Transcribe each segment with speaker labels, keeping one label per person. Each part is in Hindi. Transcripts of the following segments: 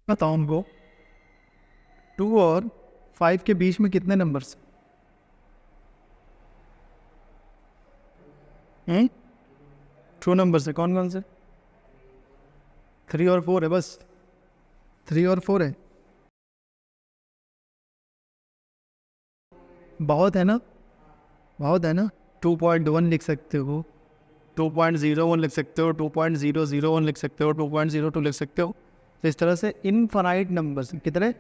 Speaker 1: बताओ हमको 2 और 5 के बीच में कितने नंबर्स हैं? 2 नंबर्स है, कौन कौन से? 3 और 4 है, बस 3 और 4 है, बहुत है ना, बहुत है ना। 2.1 लिख सकते हो, 2.01 लिख सकते हो, 2.001 लिख सकते हो, 2.02 लिख सकते हो। तो इस तरह से इनफाइनाइट नंबर्स, कितने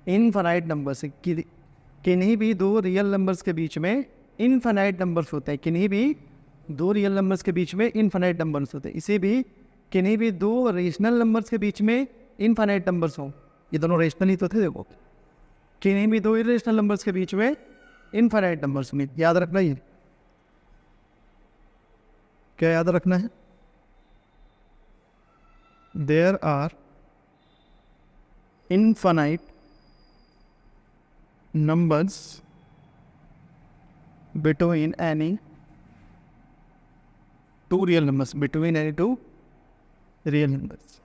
Speaker 1: इनफाइनाइट नंबर्स, किन्हीं भी दो रियल नंबर्स के बीच में इनफाइनाइट नंबर्स होते हैं, किन्हीं भी दो रियल नंबर्स के बीच में इनफाइनाइट नंबर्स होते हैं। इसी भी किन्हीं भी दो रेशनल नंबर्स के बीच में इनफाइनाइट नंबर्स हों, ये दोनों रेशनल ही तो थे। देखो, किन्हीं भी दो इरेशनल नंबर्स के बीच में इनफाइनाइट नंबर्स में, याद रखना ही, क्या याद रखना है? There are infinite numbers between any two real numbers, between any two real numbers.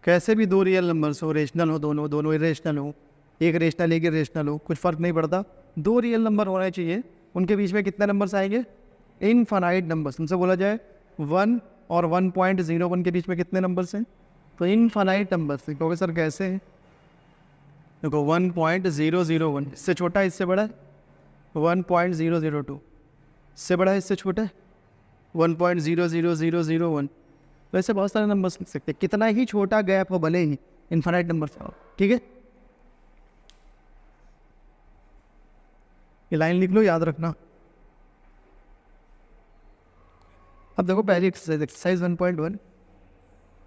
Speaker 1: कैसे भी दो रियल नंबर्स हो, रेशनल हो, दोनों दोनों इरेशनल हो, एक रेशनल एक इरेशनल हो, कुछ फ़र्क नहीं पड़ता, दो रियल नंबर होने चाहिए। उनके बीच में कितने नंबर्स आएंगे? Infinite numbers. उनसे बोला जाए 1 और 1.01 के बीच में कितने नंबर्स हैं? तो इनफाइनाइट नंबर्स। क्योंकि सर कैसे हैं? देखो 1.001 इससे छोटा है, इससे बड़ा है 1.002, इससे बड़ा है, इससे छोटा है 1.00001। तो ऐसे बहुत सारे नंबर्स लिख सकते हैं, कितना ही छोटा गैप हो भले ही, इनफाइनाइट नंबर्स हो। ठीक है, ये लाइन लिख लो, याद रखना। अब देखो पहली एक्सरसाइज, एक्सरसाइज 1.1।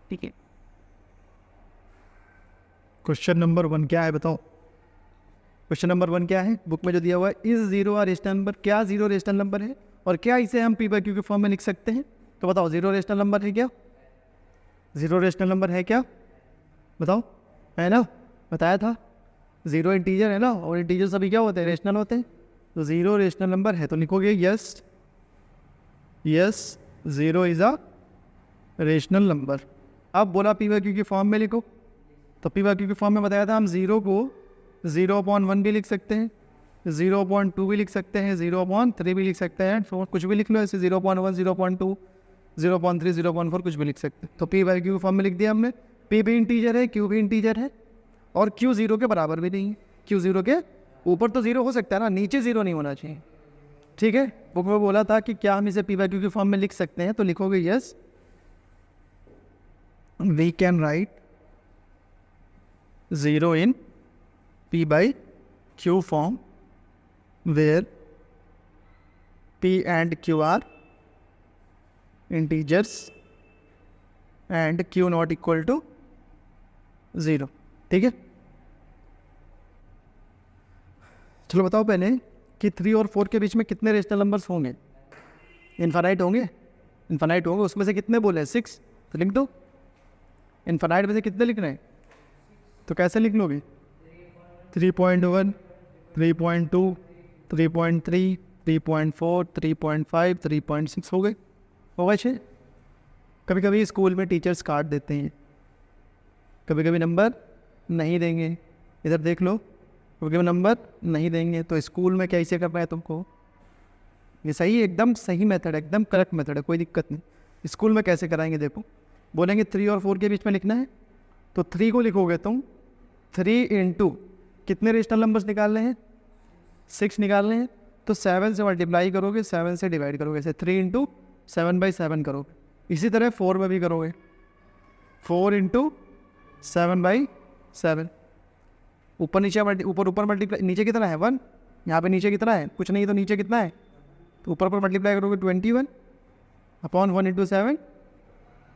Speaker 1: ठीक है, क्वेश्चन नंबर 1 क्या है बताओ? क्वेश्चन नंबर 1 क्या है बुक में जो दिया हुआ है? Is zero rational number? क्या जीरो रेशनल नंबर है और क्या इसे हम पी बाई क्यू के फॉर्म में लिख सकते हैं? तो बताओ, जीरो रेशनल नंबर है क्या? जीरो रेशनल नंबर है क्या? बताओ, है ना, बताया था। जीरो इंटीजर है ना, और इंटीजर सभी क्या होते हैं? रेशनल होते हैं। तो जीरो रेशनल नंबर है, तो लिखोगे yes, yes zero is a rational number. अब बोला पी बाई क्यू की फॉर्म में लिखो, तो पी बाई क्यू की फॉर्म में बताया था हम जीरो को 0/1 भी लिख सकते हैं, 0/2 भी लिख सकते हैं, 0/3 भी लिख सकते हैं, तो कुछ भी लिख लो ऐसे, 0.1, 0.2, 0.3, 0.4 कुछ भी लिख सकते हैं। तो पी बाई क्यू फॉर्म में लिख दिया हमने। पी भी इंटीजर है, क्यू भी इंटीजर है, और क्यू जीरो के बराबर भी नहीं है। क्यू जीरो के ऊपर तो जीरो हो सकता है ना, नीचे जीरो नहीं होना चाहिए। ठीक है, बुक में बोला था कि क्या हम इसे पी बाई क्यू की फॉर्म में लिख सकते हैं, तो लिखोगे yes we can write zero in P by Q form where P and Q are integers and Q not equal to 0। ठीक है, चलो बताओ पहले कि 3 और 4 के बीच में कितने रेशनल नंबर्स होंगे? इनफाइनाइट होंगे, इनफाइनाइट होंगे। उसमें से कितने बोले हैं? 6, तो लिख दो। इनफाइनाइट में से कितने लिखना है? तो कैसे लिख लोगे? 3.1, 3.2, 3.3, 3.4, 3.5, 3.6 हो गए, होगा 6। कभी कभी स्कूल में टीचर्स काट देते हैं, कभी कभी नंबर नहीं देंगे। इधर देख लो, कभी कभी नंबर नहीं देंगे। तो स्कूल में कैसे करना है तुमको? ये सही, एकदम सही मेथड है, एकदम करेक्ट मेथड है, कोई दिक्कत नहीं। स्कूल में कैसे कराएंगे? देखो, बोलेंगे 3 और 4 के बीच में लिखना है, तो 3 को लिखोगे तुम 3 इंटू कितने रेशनल नंबर्स निकालने हैं? 6 निकालने हैं, तो 7 से मल्टीप्लाई करोगे, 7 से डिवाइड करोगे, ऐसे 3 इंटू 7/7 करोगे। इसी तरह 4 में भी करोगे, 4 इंटू 7/7। ऊपर नीचे ऊपर ऊपर मल्टीप्लाई, नीचे कितना है? 1। यहाँ पे नीचे कितना है? कुछ नहीं, तो नीचे कितना है? तो ऊपर पर मल्टीप्लाई करोगे 21 अपॉन 1 इंटू 7,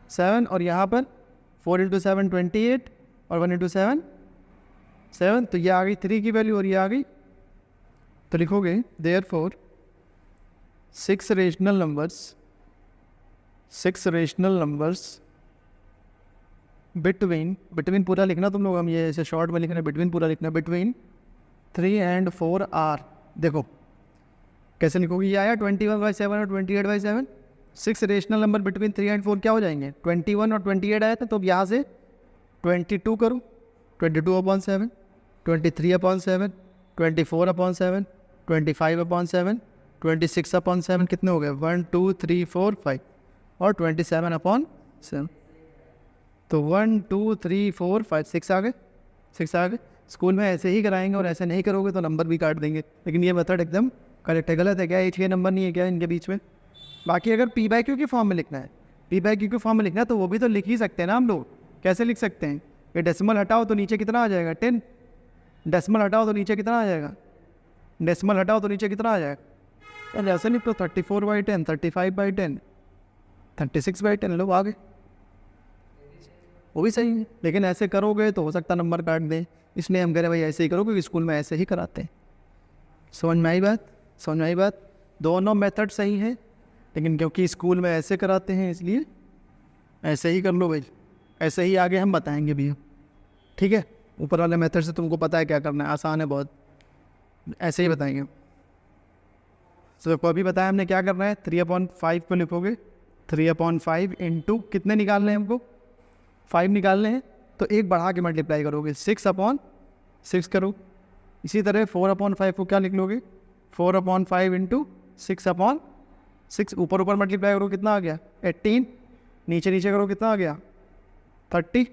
Speaker 1: 7, और यहाँ पर 4 इंटू 7 28, और 1 इंटू 7 7। तो ये आ गई 3 की वैल्यू, और ये आ गई। तो लिखोगे देयरफॉर 6 रेशनल नंबर्स बिटवीन पूरा लिखना तुम लोग, हम ये ऐसे शॉर्ट में लिखना, बिटवीन पूरा लिखना, बिटवीन 3 and 4 आर। देखो कैसे लिखोगे? ये आया 21/7 और 28/7। 6 रेशनल नंबर बिटवीन 3 and 4 क्या हो जाएंगे? 21 और 28 आया था, तो अब यहाँ से 22 करो, 22/7, 23/7, 24/7, 25/7, 26/7 कितने हो गए? 1 2 3 4 5 और 27/7। तो 1 2 3 4 5 6 आ गए, 6 आ गए। स्कूल में ऐसे ही कराएंगे और ऐसे नहीं करोगे तो नंबर भी काट देंगे। लेकिन ये मेथड एकदम करेक्ट है। गलत है क्या? ये 6 नंबर नहीं है क्या इनके बीच में? बाकी अगर P/Q के फॉर्म में लिखना है, P/Q के फॉर्म में लिखना है तो वो भी तो लिख ही सकते हैं ना हम लोग। कैसे लिख सकते हैं? ये डेसिमल हटाओ तो नीचे कितना आ जाएगा? 10। डेसिमल हटाओ तो नीचे कितना आ जाएगा? डेसिमल हटाओ तो नीचे कितना आ जाएगा? यार ऐसे नहीं तो 34/10, 35/10, 36/10 लो आगे, वो भी सही है। लेकिन ऐसे करोगे तो हो सकता नंबर काट दें, इसलिए हम कह रहे भाई ऐसे ही करो, क्योंकि स्कूल में ऐसे ही कराते हैं। समझ में आई बात? समझ में आई बात? दोनों मेथड सही है, लेकिन क्योंकि स्कूल में ऐसे कराते हैं इसलिए ऐसे ही कर लो भाई। ऐसे ही आगे हम बताएंगे भी, ठीक है? ऊपर वाले मेथड से तुमको पता है क्या करना है, आसान है बहुत, ऐसे ही बताएंगे। तो अभी बताया हमने क्या करना है। 3/5 को लिखोगे, 3/5 इंटू कितने निकालने हैं हमको? 5 निकालने हैं, तो एक बढ़ा के मल्टीप्लाई करोगे, 6/6 करो। इसी तरह 4/5 को क्या लिख लोगे? 4/5 इंटू 6/6। ऊपर ऊपर मल्टीप्लाई करो, कितना आ गया? 18। नीचे नीचे करो, कितना आ गया? 30।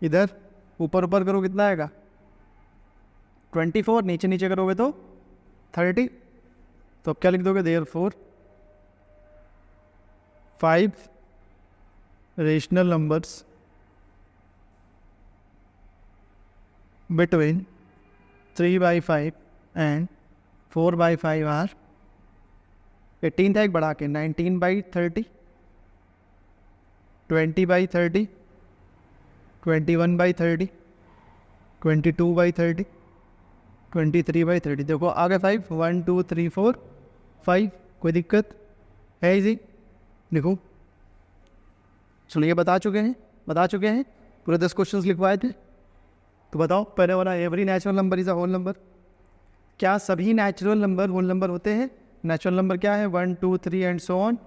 Speaker 1: इधर ऊपर ऊपर करो, कितना आएगा? 24। नीचे नीचे करोगे तो 30। तो अब क्या लिख दोगे? Therefore 5 rational numbers between 3/5 and 4/5 are 18 था एक बढ़ा के 19/30, 20/30, 21/30, 22/30, 23/30। देखो आ गए 5, 1 2 3 4 5। कोई दिक्कत है? इजी देखो। चलो ये बता चुके हैं पूरे 10 क्वेश्चंस लिखवाए थे। तो बताओ पहले वाला, every natural number is a whole number. क्या सभी नेचुरल नंबर होल नंबर होते हैं? नेचुरल नंबर क्या है? 1 2 3 एंड सो ऑन।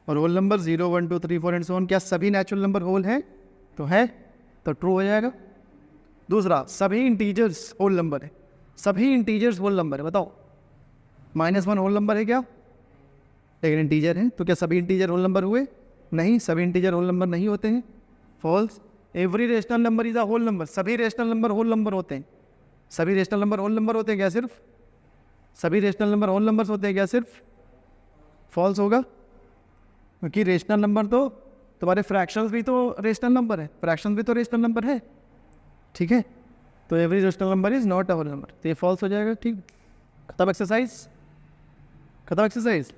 Speaker 1: और whole number 0 1 2 3 4 and so on. क्या सभी नेचुरल नंबर होल हैं? तो है, तो ट्रू हो जाएगा। दूसरा, सभी इंटीजर्स होल नंबर है। सभी इंटीजर्स होल नंबर है। बताओ, -1 होल नंबर है क्या? लेकिन इंटीजर है, तो क्या सभी इंटीजर होल नंबर हुए? नहीं, सभी इंटीजर होल नंबर नहीं होते हैं। False. Every rational number is a whole number. सभी रेशनल नंबर होल नंबर होते हैं। सभी रेशनल नंबर होल नंबर होते हैं क्या? सिर्फ सभी रेशनल नंबर होल नंबर्स होते हैं क्या? सिर्फ फॉल्स होगा, क्योंकि रेशनल नंबर तो तुम्हारे फ्रैक्शंस भी तो रेशनल नंबर है, फ्रैक्शंस भी तो रेशनल नंबर है, ठीक है? तो every rational number is not a whole number, तो ये फॉल्स हो जाएगा। ठीक, खत्म एक्सरसाइज, खत्म एक्सरसाइज।